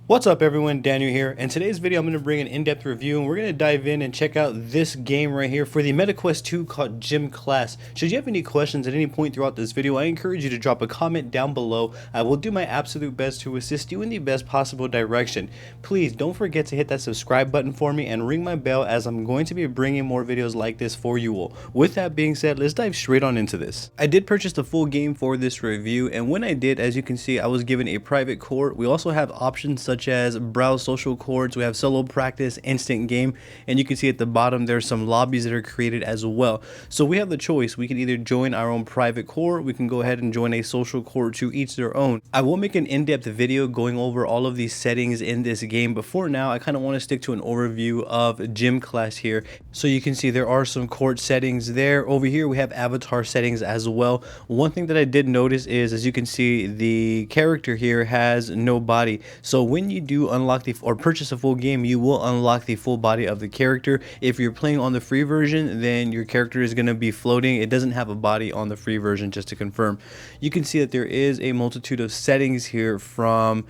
What's up everyone, Daniel here. In today's video I'm going to bring an in-depth review and we're going to dive in and check out this game right here for the MetaQuest 2 called Gym Class. Should you have any questions at any point throughout this video, I encourage you to drop a comment down below. I will do my absolute best to assist you in the best possible direction. Please don't forget to hit that subscribe button for me and ring my bell, as I'm going to be bringing more videos like this for you all. With that being said, let's dive straight on into this. I did purchase the full game for this review, and when I did, as you can see, I was given a private court. We also have options such as browse social courts, we have solo practice, instant game, and you can see at the bottom there's some lobbies that are created as well. So we have the choice. We can either join our own private court, we can go ahead and join a social court, to each their own. I will make an in-depth video going over all of these settings in this game, but for now I kind of want to stick to an overview of Gym Class here. So you can see there are some court settings there. Over here we have avatar settings as well. One thing that I did notice is, as you can see, the character here has no body. So when you do unlock or purchase a full game, you will unlock the full body of the character. If you're playing on the free version, then your character is going to be floating. It doesn't have a body on the free version, just to confirm. You can see that there is a multitude of settings here, from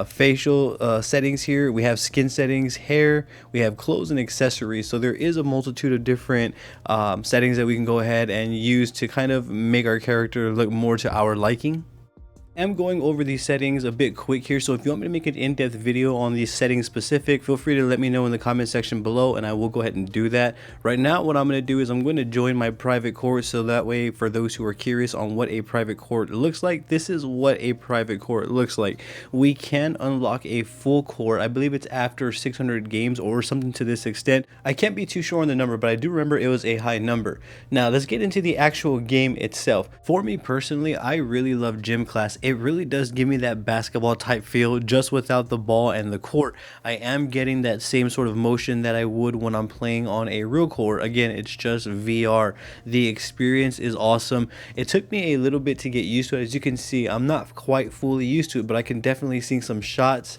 facial settings here, we have skin settings, hair, we have clothes and accessories. So there is a multitude of different settings that we can go ahead and use to kind of make our character look more to our liking. I'm going over these settings a bit quick here, so if you want me to make an in-depth video on these settings specific, feel free to let me know in the comment section below and I will go ahead and do that. Right now what I'm going to do is I'm going to join my private court, so that way for those who are curious on what a private court looks like, this is what a private court looks like. We can unlock a full court. I believe it's after 600 games or something to this extent. I can't be too sure on the number, but I do remember it was a high number. Now let's get into the actual game itself. For me personally, I really love Gym Class. It really does give me that basketball type feel, just without the ball and the court. I am getting that same sort of motion that I would when I'm playing on a real court. Again, it's just VR. The experience is awesome. It took me a little bit to get used to it. As you can see, I'm not quite fully used to it, but I can definitely see some shots.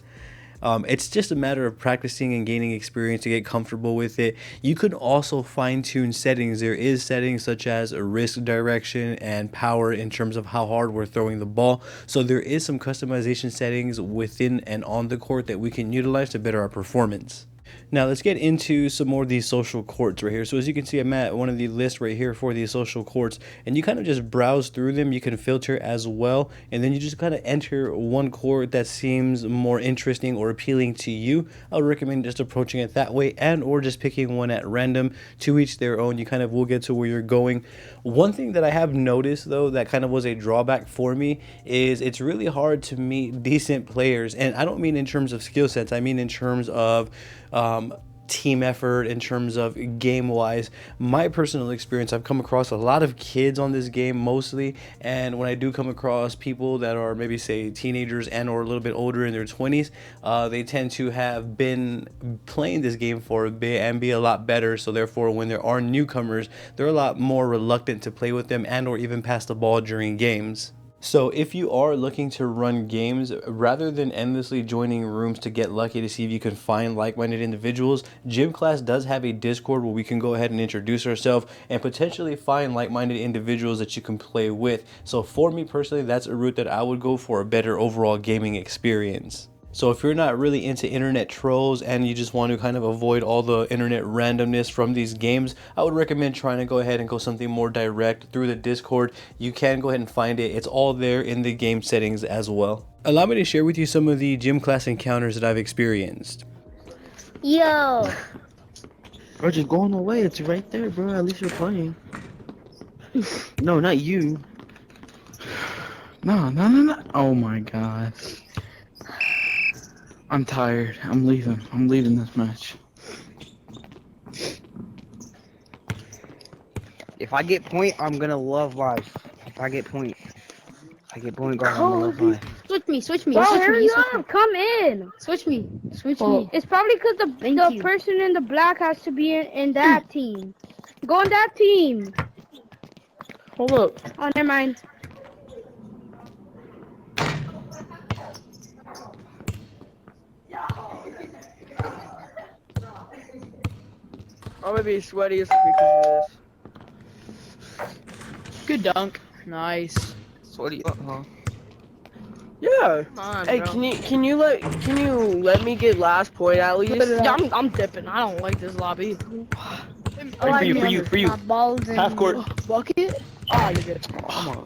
It's just a matter of practicing and gaining experience to get comfortable with it. You could also fine-tune settings. There is settings such as a wrist direction and power in terms of how hard we're throwing the ball. So there is some customization settings within and on the court that we can utilize to better our performance. Now let's get into some more of these social courts right here. So as you can see, I'm at one of the lists right here for these social courts, and you kind of just browse through them. You can filter as well, and then you just kind of enter one court that seems more interesting or appealing to you. I would recommend just approaching it that way, and or just picking one at random. To each their own. You kind of will get to where you're going. One thing that I have noticed though that kind of was a drawback for me is it's really hard to meet decent players, and I don't mean in terms of skill sets, I mean in terms of team effort, in terms of game wise. My personal experience, I've come across a lot of kids on this game mostly, and when I do come across people that are maybe say teenagers and or a little bit older in their 20s, they tend to have been playing this game for a bit and be a lot better. So therefore when there are newcomers, they're a lot more reluctant to play with them and or even pass the ball during games. So if you are looking to run games, rather than endlessly joining rooms to get lucky to see if you can find like-minded individuals, Gym Class does have a Discord where we can go ahead and introduce ourselves and potentially find like-minded individuals that you can play with. So for me personally, that's a route that I would go for a better overall gaming experience. So if you're not really into internet trolls and you just want to kind of avoid all the internet randomness from these games, I would recommend trying to go ahead and go something more direct through the Discord. You can go ahead and find it. It's all there in the game settings as well. Allow me to share with you some of the Gym Class encounters that I've experienced. Yo. Bro, just going away. It's right there, bro. At least you're playing. No, not you. No. Oh my god. I'm tired. I'm leaving. I'm leaving this match. If I get point, I'm gonna love life. If I get point, guard, I'm gonna love life. Switch me. Bro, Switch hurry me. up! Come in. Switch me. It's probably because the person in the black has to be in that team. Go on that team. Hold up. Oh, never mind. I'm gonna be sweaty as because of Good dunk. Nice. this. Sweaty. Yeah. Come on, Hey, bro. can you let me get last point at least? Yeah, I'm dipping. I don't like this lobby. Oh, For you, for you. My balls in Half court. Bucket? Oh, you're good. Come on.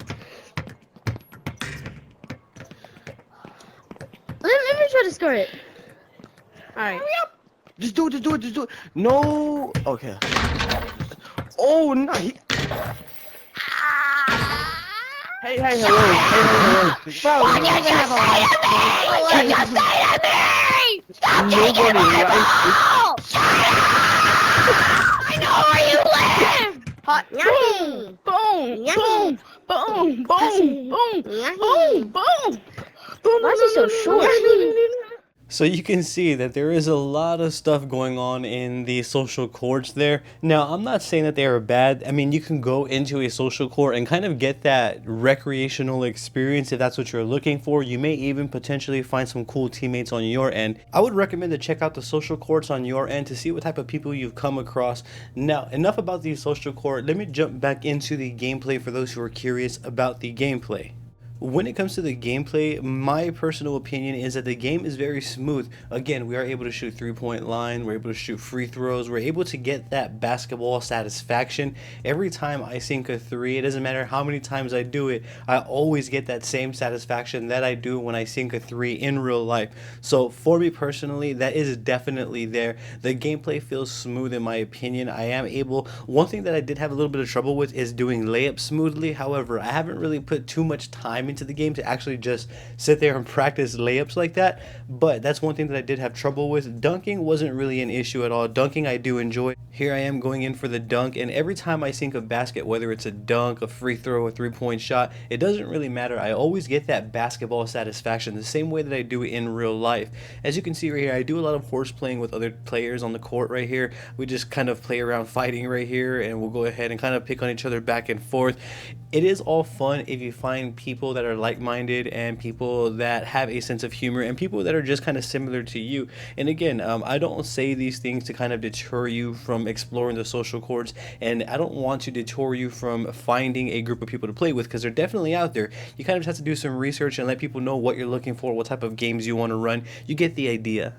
Let me try to score it. Alright. Just do it. No. Okay. Oh, no. Hey, hello. Bro, you don't even have a life. Nobody likes Hot. Yucky. Boom. Yucky. Boom. Boom. Boom. Boom. Yucky. Boom. Why is he so short? So you can see that there is a lot of stuff going on in the social courts there. Now, I'm not saying that they are bad. I mean, you can go into a social court and kind of get that recreational experience if that's what you're looking for. You may even potentially find some cool teammates on your end. I would recommend to check out the social courts on your end to see what type of people you've come across. Now, enough about the social court. Let me jump back into the gameplay for those who are curious about the gameplay. When it comes to the gameplay, my personal opinion is that the game is very smooth. Again, we are able to shoot three-point line, we're able to shoot free throws, we're able to get that basketball satisfaction. Every time I sink a three, it doesn't matter how many times I do it, I always get that same satisfaction that I do when I sink a three in real life. So for me personally, that is definitely there. The gameplay feels smooth in my opinion. I am able, one thing that I did have a little bit of trouble with is doing layups smoothly. However, I haven't really put too much time into the game to actually just sit there and practice layups like that, but that's one thing that I did have trouble with. Dunking wasn't really an issue at all. Dunking I do enjoy. Here I am going in for the dunk, and every time I sink a basket, whether it's a dunk, a free throw, a three-point shot, it doesn't really matter. I always get that basketball satisfaction the same way that I do in real life. As you can see right here, I do a lot of horse playing with other players on the court right here. We just kind of play around fighting right here, and we'll go ahead and kind of pick on each other back and forth. It is all fun if you find people that are like-minded and people that have a sense of humor and people that are just kind of similar to you. And again, I don't say these things to kind of deter you from exploring the social courts, and I don't want to deter you from finding a group of people to play with, because they're definitely out there. You kind of just have to do some research and let people know what you're looking for, what type of games you want to run. You get the idea.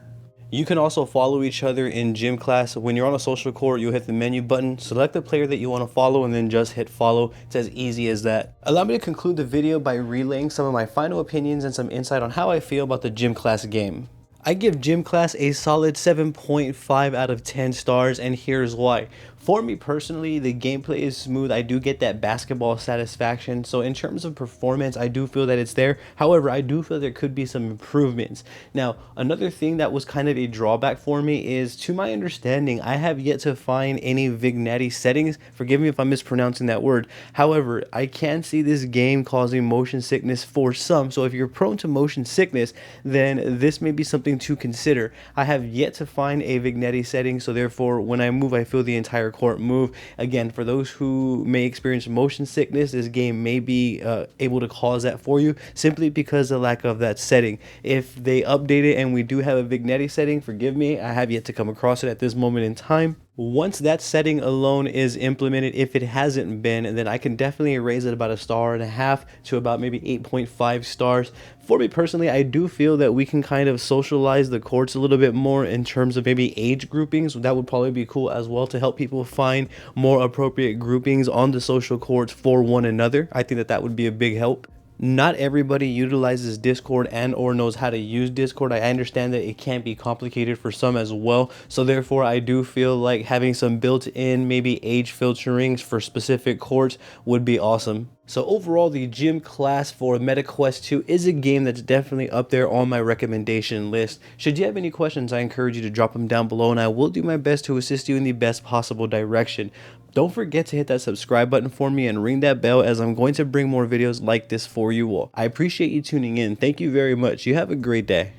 You can also follow each other in gym class. When you're on a social court, you'll hit the menu button, select the player that you want to follow, and then just hit follow. It's as easy as that. Allow me to conclude the video by relaying some of my final opinions and some insight on how I feel about the gym class game. I give gym class a solid 7.5 out of 10 stars, and here's why. For me personally, the gameplay is smooth. I do get that basketball satisfaction. So in terms of performance, I do feel that it's there. However, I do feel there could be some improvements. Now, another thing that was kind of a drawback for me is, to my understanding, I have yet to find any vignette settings. Forgive me if I'm mispronouncing that word. However, I can see this game causing motion sickness for some. So if you're prone to motion sickness, then this may be something to consider. I have yet to find a vignette setting, so therefore when I move, I feel the entire court move. Again, for those who may experience motion sickness, this game may be able to cause that for you, simply because of the lack of that setting. If they update it and we do have a vignette setting, forgive me, I have yet to come across it at this moment in time. Once that setting alone is implemented, if it hasn't been, then I can definitely raise it about 1.5 stars to about maybe 8.5 stars. For me personally, I do feel that we can kind of socialize the courts a little bit more in terms of maybe age groupings. That would probably be cool as well, to help people find more appropriate groupings on the social courts for one another. I think that that would be a big help. Not everybody utilizes Discord and or knows how to use Discord. I understand that it can be complicated for some as well. So therefore, I do feel like having some built-in maybe age filterings for specific courts would be awesome. So overall, the gym class for MetaQuest 2 is a game that's definitely up there on my recommendation list. Should you have any questions, I encourage you to drop them down below, and I will do my best to assist you in the best possible direction. Don't forget to hit that subscribe button for me and ring that bell, as I'm going to bring more videos like this for you all. I appreciate you tuning in. Thank you very much. You have a great day.